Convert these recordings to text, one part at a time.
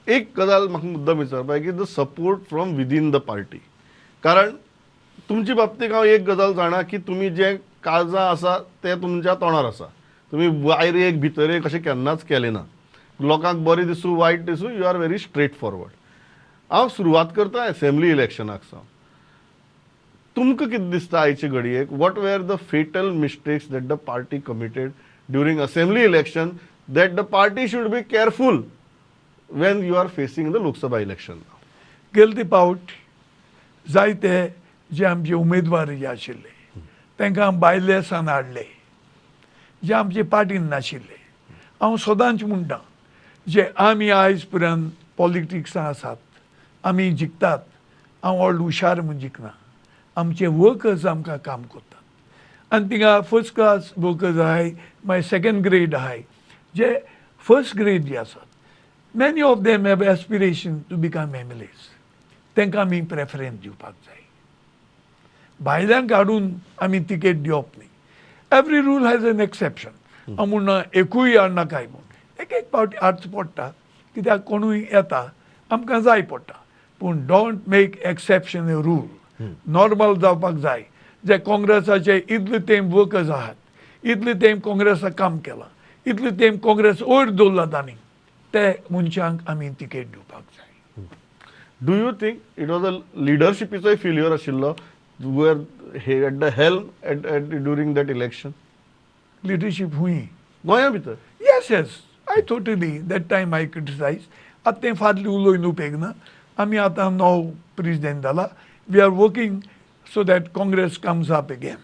एक गजाल म्हाका मुद्दम विचारपाक की the support from within the party. कारण तुमचे बाबतीत हांव एक गजाल जाणा की तुमी जे काळजां आसा ते तुमच्या तोंडार आसा. तुमी भायर एक भितर एक अशें केन्नाच केलें ना. लोकांक बरें दिसूं वायट दिसूं you are very straightforward. हांव सुरवात करता असेंब्ली इलेक्शनाक सावन. तुमकां कितें दिसता आयचे घडयेक what were the fatal mistakes that the party committed during assembly election that the party should be careful when you are facing the Lok Sabha election now? गेले पावट जायते जे आमचे उमेदवार जे आशिल्ले तांकां भायले सान हाडले जे आमचे पार्टीन नाशिल्ले. हांव सदांच म्हणटा जे आमी आयज पर्यंत पॉलिटिक्सां आसात आमी जिखतात. हांव व्हड हुशार म्हूण जिखना. आमचे वर्कर्स आमकां काम करतात आनी थिंगा फर्स्ट क्लास वर्कर्स आहाय मागीर सेकंड ग्रेड आहाय जे फर्स्ट ग्रेड जे आसात. Many of them have aspiration to become MLAs. तांकां आमी प्रेफरन्स दिवपाक जाय. भायल्यांक हाडून आमी तिकेट दिवप न्ही. Every rule has an exception. हांव म्हणना एकूय हाडनाकाय म्हूण एक पावटी हाडचो पडटा कित्याक कोणूय येता आमकां जाय पडटा. पूण don't make exception a rule. Normal जावपाक जाय. जे काँग्रेसाचे इतले तेंप वर्कर्स आहात इतले तेंप काँग्रेसाक काम केलां इतले तेंप काँग्रेस वयर दवरला तांणी ते मनशांक आमी तिकेट दिवपाक जाय. Do you think it was a लिडरशिपीचोय फेल्युअर आशिल्लो were at the helm during that election? Leadership हुंय गोंया भितर? Yes yes I totally that time I criticise. आतां तें फाटलें उलोवन उपेग ना. आमी आतां नवो प्रेजिडेंट जाला. We are working so that Congress comes up again.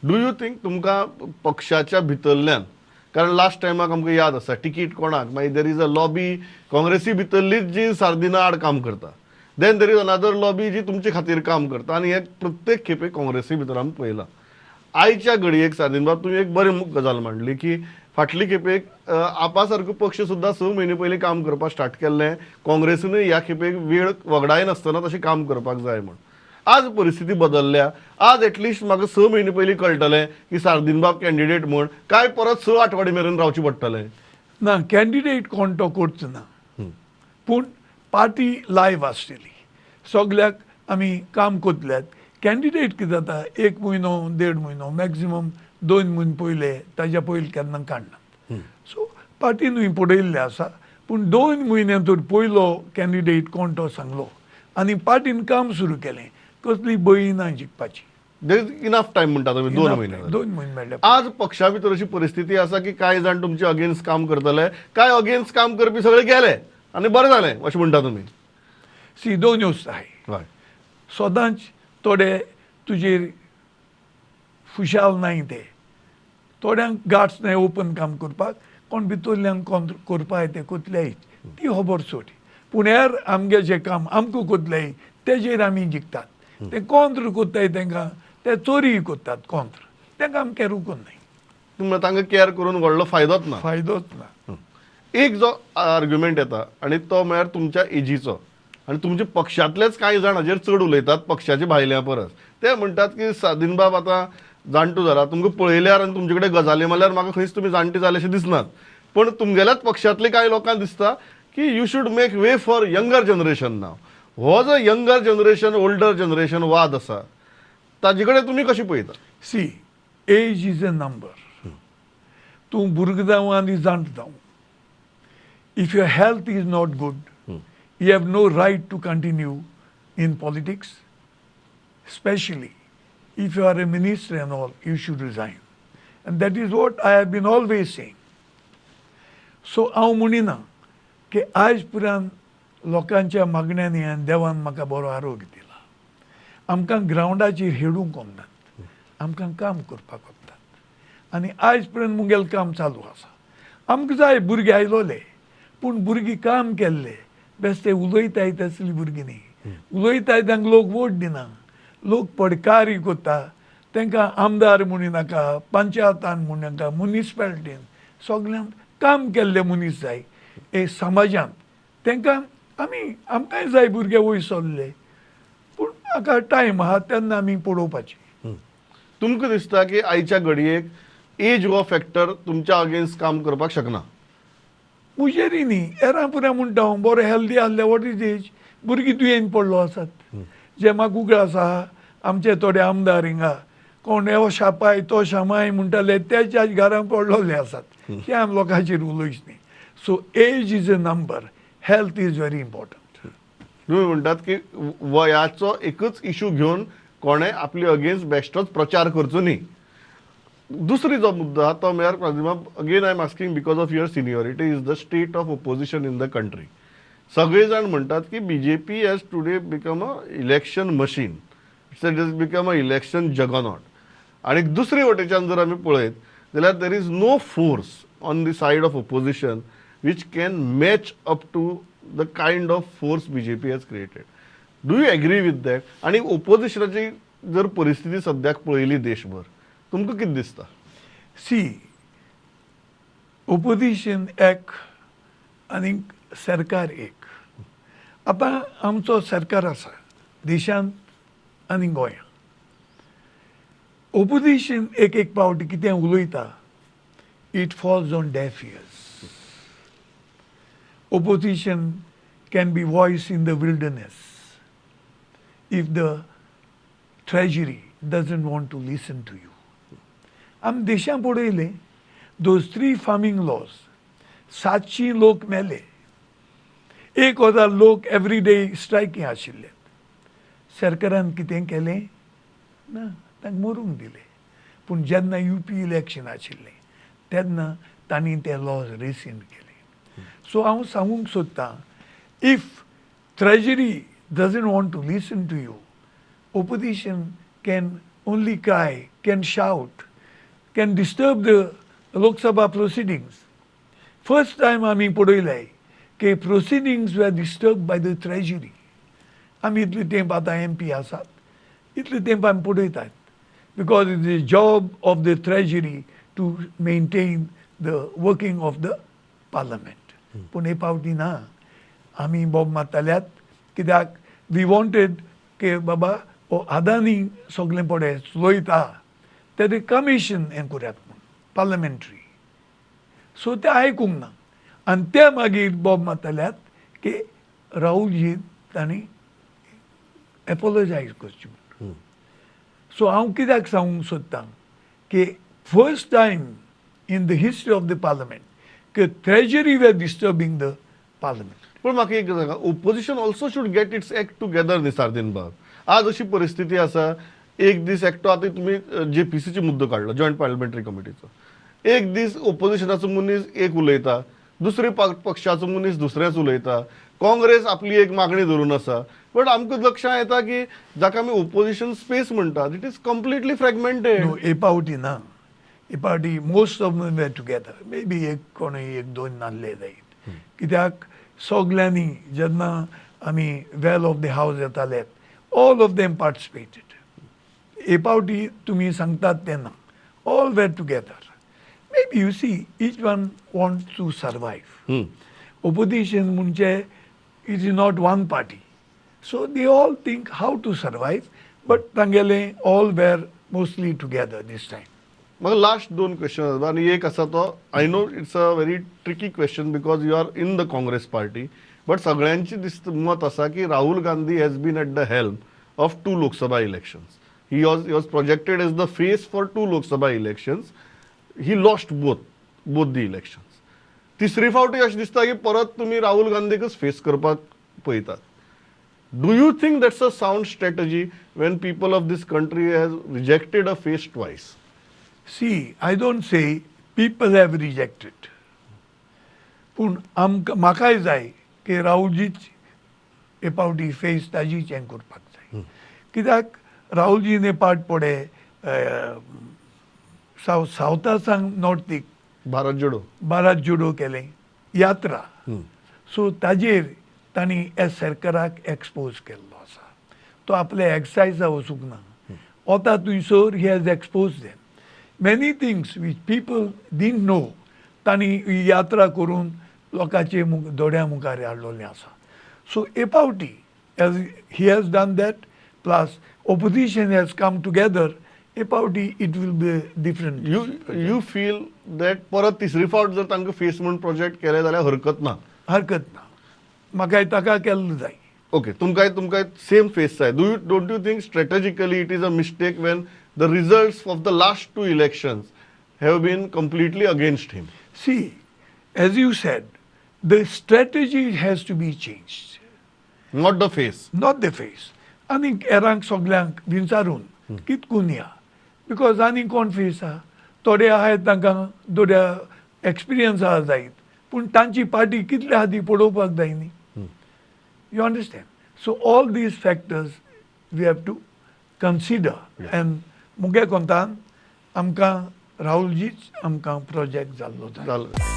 Do you think तुमकां पक्षाच्या भितरल्यान कारण लास्ट टायमाक आमकां याद आसा तिकीट कोणाक मागीर देर इज अ लॉबी काँग्रेसी भितरलीच जी सार्दिना आड काम करता. Then there is another lobby जी तुमचे खातीर काम करता आनी हे प्रत्येक खेपे काँग्रेसी भितर आमी पळयलां. आयच्या घडयेक सार्दीन बाब तुमी एक बरी गजाल मांडली की फाटली खेपेक आपा सारको पक्ष सुद्दां 6 म्हयने पयलीं काम करपाक स्टार्ट केल्लें. काँग्रेसीनूय ह्या खेपेक वेळ वगडाय नासतना तशें काम करपाक जाय म्हूण. आज परिस्थिती बदलल्या. आज एटलिस्ट म्हाका 6 म्हयने पयलीं कळटलें की सार्दीन बाब कॅन्डिडेट म्हूण काय परत 6 आठवडे मेरेन रावचें पडटलें. ना कॅन्डिडेट कोण तो करचो ना. पूण पार्टी लायव्ह आसतली. सगल्याक आमी काम करतल्यात. कॅन्डिडेट कितें जाता 1 म्हयनो 1.5 म्हयनो मॅक्झिमम 2 म्हयने पयले ताज्या पयलीं केन्ना काडनात. सो पार्टीनूय पडयल्लें आसा. पूण 2 म्हयन्यांतूर पयलो कॅन्डिडेट कोण तो सांगलो आनी पार्टीन काम सुरू केलें. कसली बळी ना जिखपाची. देर इज इनफ टायम म्हणटा तुमी 2 म्हयने. 2 म्हयने मेळ्ळे. आज पक्षा भितर अशी परिस्थिती आसा की कांय जाण तुमचे अगेन्स्ट काम करतले काय अगेन्स्ट काम करपी सगळे गेले आनी बरें जालें अशें म्हणटा तुमी? सी दोन वस्त आहाय. हय सदांच थोडे तुजेर खुशाल नाय ते. थोड्यांक गाट्स नाय ओपन काम करपाक. कोण भितरल्यान कोण करपाक ते कोतल्याय ती खबर सोड. पूण हेर आमगे जें काम आमकां कोतल्याय तेजेर आमी जिखतात. ते कोंत्र कोत्ताय तांकां ते चोरी कोत्तात कोंत्र. तांकां आमी केरू कोन्नाय. तुमी तांकां केअर करून व्हडलो फायदोच ना. फायदोच ना. एक जो आर्ग्युमेंट येता आनी तो म्हळ्यार तुमच्या एजीचो आनी तुमचे पक्षांतलेच कांय जाण हाजेर चड उलयतात पक्षाच्या भायल्या परस. ते म्हणटात की सार्दीन बाब आतां जाणटो जाला तुमकां पळयल्यार आनी तुमचे कडेन गजाली मारल्यार म्हाका खंयच तुमी जाणटे जाले अशें दिसनात. पण तुमगेल्याच पक्षांतले कांय लोकांक दिसता की you should make way for younger generation नाव. हो जो यंगर जनरेशन ओल्डर जनरेशन वाद आसा ताजे कडेन तुमी कशें पळयता? See age is a number. तूं भुरगो जावं आनी जाणटो जावं. If your health is not good you have no right to continue in politics, especially if you are a minister and all, you should resign. And that is what I have been always saying. So हांव म्हणिना की आयज पर्यंत लोकांच्या मागण्यांनी आनी देवान म्हाका बरो आरोग्य दिला. आमकां ग्रावंडाचेर हेडूंक कोन्नात. आमकां काम करपाक कोत्तात. आनी आयज पर्यंत मुगेलें काम चालू आसा. आमकां जाय भुरगे आयलोले पूण भुरगीं काम केल्ले बेश्टे उलयताय तसली भुरगीं न्ही. उलयताय तांकां लोक वोट दिना. लोक पडकारी कोत्ता. तांकां आमदार म्हणिनाका पंचायतान म्हणनाका मुनिसिपालिटीन सगळ्यांक काम केल्ले मनीस जाय. हे समाजांत तांकां आमकांय जाय भुरगे वयर सरले. पूण म्हाका टायम आहा तेन्ना आमी पळोवपाचें. तुमकां दिसता की आयच्या घडयेक एज हो फॅक्टर तुमच्या अगेन्स्ट काम करपाक शकना? मुजेरी न्ही एरापुरा म्हणटा हांव बरो हेल्दी आसले वॉट इज एज भुरगीं दुयेन पडलो आसात जे म्हाका उगड आसा आमचे थोडे आमदार हिंगा कोण हो शापाय तो शामाय म्हणटाले तेच्या घरांत पडलोले आसात ते आमी लोकांचेर उलोयच न्ही so as is a number health is very important तुम्ही म्हणटात की वयाचो एकच इशू घेवन कोणें आपली अगेन्स्ट बेश्टोच प्रचार करचो न्ही दुसरी जो मुद्दो आहा तो म्हळ्यार again I am asking because of your seniority is the state of opposition in the country सगळे जाण म्हणटात की BJP has today become a election machine it's become a election juggernaut आणि दुसरी वटेच्यान जर आमी पळयत जाल्यार there is no force on the side of opposition which can match up to the kind of force BJP has created. Do you agree with that? आणि ओपोजिशनाची जर परिस्थिती सद्याक पळयली देशभर तुमकां कितें दिसता सी ओपोजिशन एक आनी सरकार एक आतां आमचो सरकार आसा देशांत आनी गोंयांत ओपोजिशन एक एक पावटी कितें उलयता इट फॉल्स ऑन डेफ years opposition can be voiced in the wilderness if the treasury doesn't want to listen to you. आम देशां पळयलें those 3 farming laws 700 लोक मेले 1000 लोक एवरी डे स्ट्रायकींग आशिल्ले सरकारान कितें केलें ना तांकां मरूंक दिलें पूण जेन्ना UP इलेक्शन आशिल्लें तेन्ना तांणी ते लॉज रिसिंड केले सो हांव सांगूंक सोदतां if treasury doesn't want to listen to you opposition can only cry can shout can disturb the Lok Sabha proceedings first time आमी पळयलें की प्रोसिडींग्स वर डिस्टर्ब बाय द ट्रेजरी आमी इतले तेंप आतां MP आसात इतले तेंप आमी पळयतात because it is job of the treasury to maintain the working of the parliament पूण हे पावटी ना आमी बोब मारताल्यात कित्याक वी वॉन्टेड के बाबा हो आदानी सगळें पळय चलयता ते कमिशन हें करात म्हूण पार्लमेंटरी सो ते आयकूंक ना आनी ते मागीर बोब मारताल्यात की राहुलजी तांणी एपोलोजायज करची म्हूण सो हांव कित्याक सांगूंक सोदतां की first time in the history of the parliament की ट्रेजरी वर डिस्टर्बिंग द पार्लमेंट पण म्हाका एक सांगा opposition also should gate it's act together न्ही सार्दीन बाब आज अशी परिस्थिती आसा एक दीस एकटो आतां तुमी JPCची मुद्दो काडलो जॉयंट पार्लमेंटरी कमिटीचो एक दीस ओपोजिशनाचो मनीस एक उलयता दुसरे पक्षाचो मनीस दुसरेच उलयता काँग्रेस आपली एक मागणी धरून आसा बट आमकां लक्षांत येता की जाका आमी ओपोजिशन स्पेस म्हणटात इट इज कंप्लिटली फ्रॅगमेंटेड हे पावटी ना हे पावटी most of them where together may बी एक कोणूय एक दोन नासले जायत कित्याक सगल्यांनी जेन्ना आमी वेल ऑफ द हावस येताले ऑल ऑफ देम पार्टिसिपेटेड हे पावटी तुमी सांगतात तेन्ना all were together may be you see each one want to survive opposition म्हणजे it is not one party so they all think have to survive but तांगेले all were mostly together this time म्हाका last 2 question आनी एक आसा तो I know it's a very tricky question because you are in the Congress party but सगळ्यांची मत आसा की Rahul Gandhi has been eight the helm of 2 Lok Sabha elections he was projected as the face for 2 Lok Sabha elections he lost both the elections तिसरी फावटी अशें दिसता की परत तुमी राहुल गांधीकच फेस करपाक पळयतात do you think that's a sound strategy when people of this country has rejected a face twice See, I don't say people have rejected. पूण म्हाकाय जाय की राहुलजीच हे पावटी फेस ताजीच हें करपाक जाय कित्याक राहुलजीन पार्ट पळय सावथासान नॉर्थीक भारत जोडो केलें यात्रा सो ताजेर तांणी ह्या सरकाराक एक्सपोज केल्लो आसा तो आपल्या एक्सायजा वचूंक ना वता थंयसर he has expose them many things which people didn't know तांणी ही यात्रा करून लोकांचे दोड्या मुखार हाडलेलें आसा सो हे पावटी he has done that plus opposition has come together हे पावटी it will be different. You feel that परत तिसरी फावट जर तांकां फेस म्हूण प्रोजेक्ट केले जाल्यार हरकत ना. हरकत ना. म्हाका ताका केल्लो जाय. ओके, तुमकां सेम फेस जाय. Don't you think strategically it is a mistake Wien the results of the last 2 elections have been completely against him? See, as you said, the strategy has to be changed, Not the face. not the face. आनी एरांक सगल्यांक विचारून कितकून या, because आनी कोण face आहा, थोडे आहात तांकां थोड्या एक्सपिरियन्स आहा जायत, पूण तांची पार्टी कितले आहा ती पळोवपाक जाय न्ही. You understand? So all these factors we have to consider. And मुगे कोंतान आमकां राहुलजीच आमकां प्रोजेक्ट जाल्लो जाय. जालें.